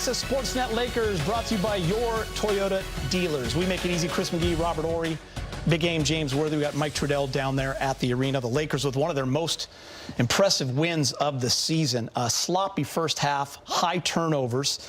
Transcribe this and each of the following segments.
Access Sportsnet Lakers, brought to you by your Toyota dealers. We make it easy. Chris McGee, Robert Horry, big game, James Worthy. We got Mike Trudell down there at the arena. The Lakers with one of their most impressive wins of the season. A sloppy first half, high turnovers,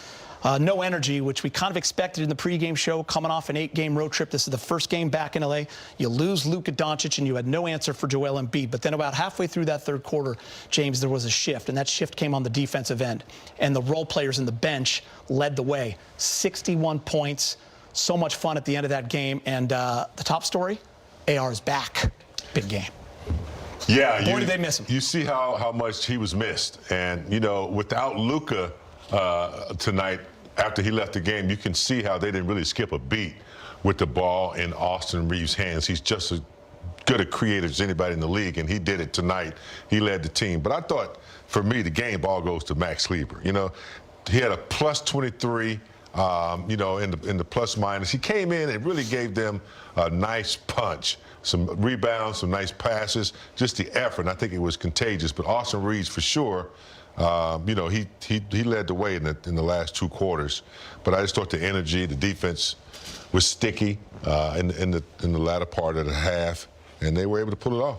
no energy, which we kind of expected in the pregame show, coming off an 8-game road trip. This is the first game back in L.A. You lose Luka Doncic, and you had no answer for Joel Embiid. But then about halfway through that third quarter, James, there was a shift, and that shift came on the defensive end. And the role players in the bench led the way. 61 points. So much fun at the end of that game. And the top story, AR is back. Big game. Yeah. Boy, did they miss him. You see how much he was missed. And, you know, without Luka tonight, after he left the game, you can see how they didn't really skip a beat with the ball in Austin Reaves' hands. He's just as good a creator as anybody in the league, and he did it tonight. He led the team. But I thought, for me, the game ball goes to Max Kleber. You know, he had a plus 23, you know, in the plus minus. He came in and really gave them a nice punch. Some rebounds, some nice passes, just the effort. And I think it was contagious. But Austin Reaves, for sure, you know, he led the way in the last 2 quarters. But I just thought the energy, the defense was sticky in the latter part of the half, and they were able to pull it off.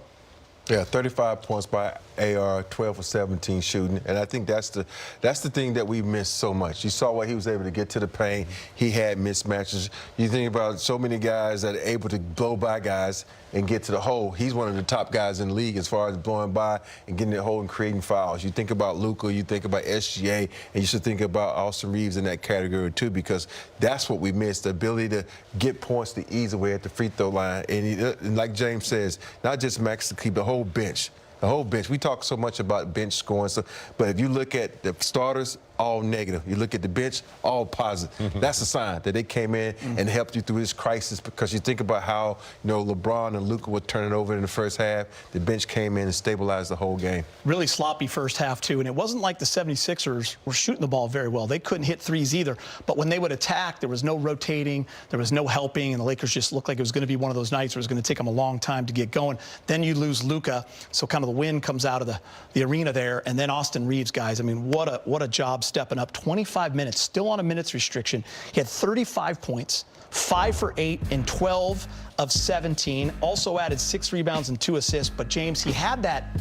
Yeah, 35 points by AR, 12 for 17 shooting, and I think that's the thing that we missed so much. You saw what he was able to get to the paint. He had mismatches. You think about so many guys that are able to blow by guys and get to the hole. He's one of the top guys in the league as far as blowing by and getting the hole and creating fouls. You think about Luka, you think about SGA, and you should think about Austin Reaves in that category too, because that's what we missed, the ability to get points the easy way at the free throw line. And like James says, not just Max Kleber, the whole bench. The whole bench. We talk so much about bench scoring, but if you look at the starters, all negative. You look at the bench, all positive. That's a sign that they came in and helped you through this crisis, because you think about how, you know, LeBron and Luka were turning over in the first half. The bench came in and stabilized the whole game. Really sloppy first half, too. And it wasn't like the 76ers were shooting the ball very well. They couldn't hit threes either. But when they would attack, there was no rotating, there was no helping, and the Lakers just looked like it was going to be one of those nights where it was going to take them a long time to get going. Then you lose Luka, so kind of the wind comes out of the arena there. And then Austin Reaves, guys, I mean, what a job stepping up. 25 minutes, still on a minutes restriction. He had 35 points, 5 for 8 in 12 of 17. Also added 6 rebounds and 2 assists. But James, he had that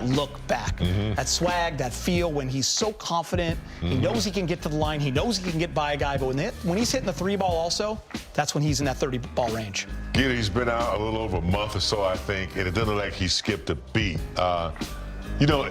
look back, that swag, that feel when he's so confident. He knows he can get to the line. He knows he can get by a guy. But when he's hitting the 3-ball also, that's when he's in that 30-ball range. He's been out a little over a month or so, I think, and it doesn't look like he skipped a beat. You know,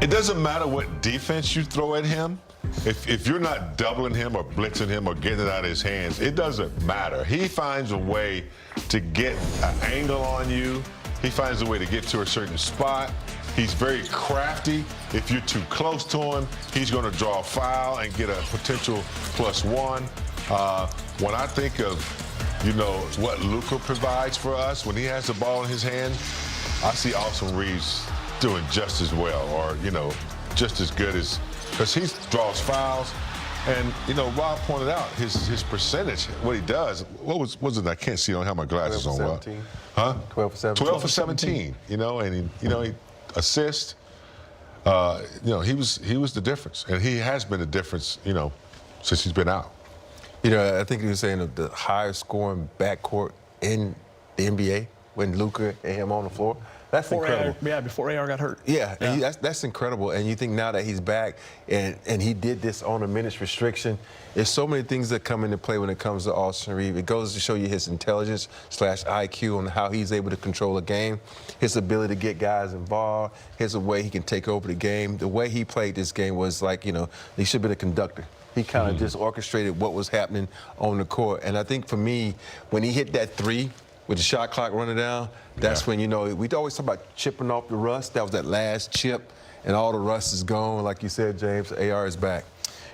it doesn't matter what defense you throw at him. If you're not doubling him or blitzing him or getting it out of his hands, it doesn't matter. He finds a way to get an angle on you. He finds a way to get to a certain spot. He's very crafty. If you're too close to him, he's going to draw a foul and get a potential +1. When I think of, you know, what Luka provides for us, when he has the ball in his hand, I see Austin Reaves doing just as well, or, you know, just as good as, because he draws fouls. And, you know, Rob pointed out his percentage, what he does. What was it? I can't see. I don't have my glasses on. 12 for 17. Huh? 12 for 17. 12 for 17. You know, and he assists. You know, he was the difference, and he has been the difference, you know, since he's been out. You know, I think he was saying the highest scoring backcourt in the NBA when Luka and him on the floor. That's incredible. Before AR got hurt. Yeah. And that's incredible. And you think now that he's back and he did this on a minutes restriction, there's so many things that come into play when it comes to Austin Reaves. It goes to show you his intelligence / IQ on how he's able to control a game, his ability to get guys involved, his way he can take over the game. The way he played this game was like, you know, he should have been a conductor. He kind of just orchestrated what was happening on the court. And I think for me, when he hit that 3, with the shot clock running down, that's when, you know, we always talk about chipping off the rust. That was that last chip, and all the rust is gone. Like you said, James, AR is back.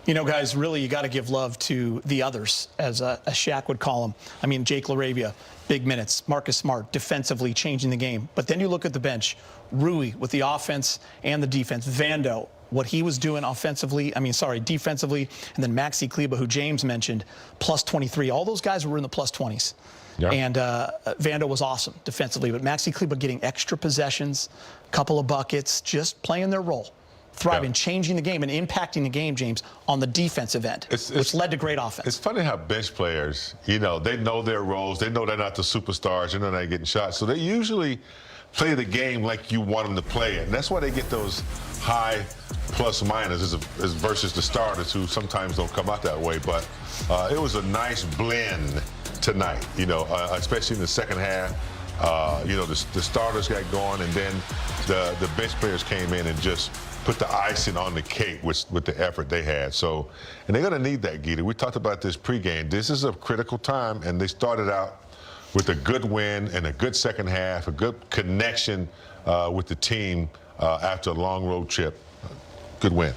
You know, guys, really, you got to give love to the others, as Shaq would call them. I mean, Jake LaRavia, big minutes. Marcus Smart, defensively changing the game. But then you look at the bench. Rui with the offense and the defense. Vando, what he was doing defensively, and then Maxi Kleber, who James mentioned, plus 23. All those guys were in the plus 20s. Yeah. And Vando was awesome defensively, but Maxi Kleber getting extra possessions, couple of buckets, just playing their role. thrive Yeah. in changing the game and impacting the game, James, on the defensive end, which led to great offense. It's funny how bench players, they know their roles. They know they're not the superstars. They know they're not getting shots. So they usually play the game like you want them to play it. And that's why they get those high plus minus versus the starters who sometimes don't come out that way. But it was a nice blend tonight, especially in the second half. The starters got going, and then the bench players came in and just put the icing on the cake with the effort they had. So, and they're going to need that, Gita. We talked about this pregame. This is a critical time, and they started out with a good win and a good second half, a good connection with the team after a long road trip. Good win.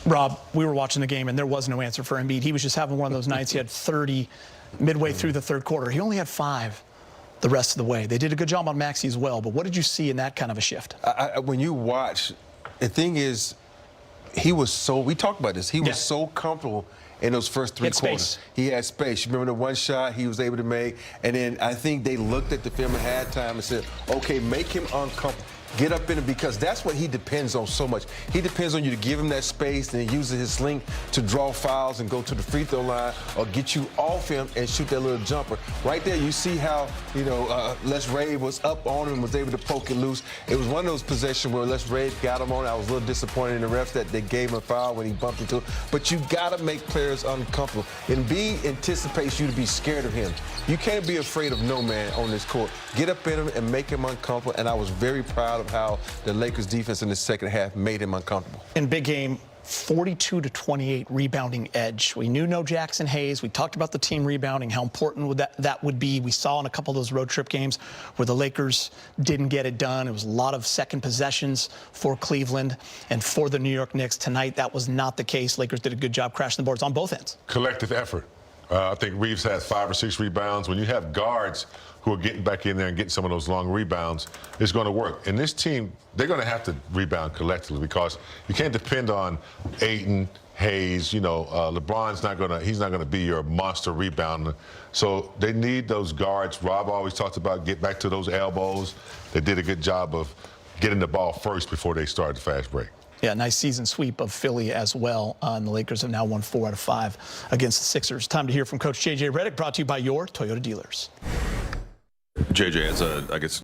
Rob, we were watching the game, and there was no answer for Embiid. He was just having one of those nights. He had 30 midway through the third quarter. He only had 5 the rest of the way. They did a good job on Maxey as well, but what did you see in that kind of a shift? When you watch, the thing is, we talked about this, he was so comfortable in those first 3 quarters. Space. He had space. You remember the one shot he was able to make, and then I think they looked at the film at halftime and said, okay, make him uncomfortable. Get up in it, because that's what he depends on so much. He depends on you to give him that space, and he uses his length to draw fouls and go to the free throw line or get you off him and shoot that little jumper. Right there, you see how, Les Reaves was up on him and was able to poke it loose. It was one of those possessions where Les Reaves got him on it. I was a little disappointed in the refs that they gave him a foul when he bumped into it. But you got to make players uncomfortable. And B anticipates you to be scared of him. You can't be afraid of no man on this court. Get up in him and make him uncomfortable, and I was very proud of how the Lakers defense in the second half made him uncomfortable. In big game, 42-28 rebounding edge. We knew no Jackson Hayes. We talked about the team rebounding, how important that would be. We saw in a couple of those road trip games where the Lakers didn't get it done. It was a lot of second possessions for Cleveland and for the New York Knicks. Tonight, that was not the case. Lakers did a good job crashing the boards on both ends. Collective effort. I think Reaves had 5 or 6 rebounds. When you have guards who are getting back in there and getting some of those long rebounds, it's going to work. And this team, they're going to have to rebound collectively, because you can't depend on Ayton, Hayes. LeBron's not going to be your monster rebounder. So they need those guards. Rob always talked about get back to those elbows. They did a good job of getting the ball first before they started the fast break. Yeah, nice season sweep of Philly as well. And the Lakers have now won 4 out of 5 against the Sixers. Time to hear from Coach J.J. Redick, brought to you by your Toyota dealers. JJ, as I guess